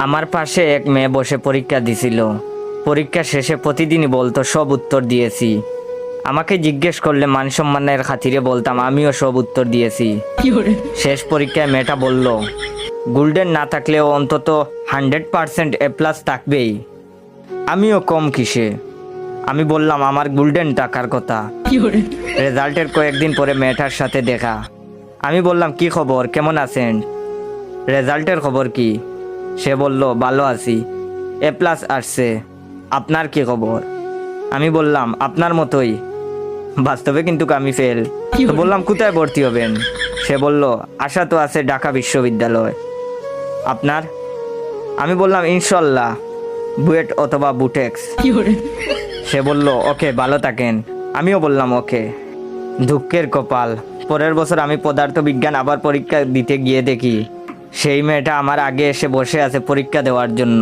আমার পাশে এক মেয়ে বসে পরীক্ষা দিছিল। পরীক্ষা শেষে প্রতিদিনই বলতো সব উত্তর দিয়েছি। আমাকে জিজ্ঞেস করলে মান সম্মানের খাতিরে বলতাম আমিও সব উত্তর দিয়েছি। শেষ পরীক্ষায় মেয়েটা বলল গোল্ডেন না থাকলেও অন্তত 100% A+ থাকবেই। আমিও কম কিসে। আমি বললাম আমার গোল্ডেন টাকার কথা। রেজাল্টের কয়েকদিন পরে মেয়েটার সাথে দেখা। আমি বললাম কি খবর, কেমন আছেন? রেজাল্টের খবর কি? সে বলল ভালো আছি, A+ আসছে। আপনার কি খবর? আমি বললাম আপনার মতোই, বাস্তবে কিন্তু আমি ফেল। তো বললাম কোথায় ভর্তি হবেন? সে বলল আশা তো আছে ঢাকা বিশ্ববিদ্যালয়। আপনার? আমি বললাম ইনশাল্লাহ বুয়েট অথবা বুটেক্স। সে বলল ওকে, ভালো থাকেন। আমিও বললাম ওকে। দুঃখের কপাল, পরের বছর আমি পদার্থবিজ্ঞান আবার পরীক্ষা দিতে গিয়ে দেখি সেই মেয়েটা আমার আগে এসে বসে আছে পরীক্ষা দেওয়ার জন্য।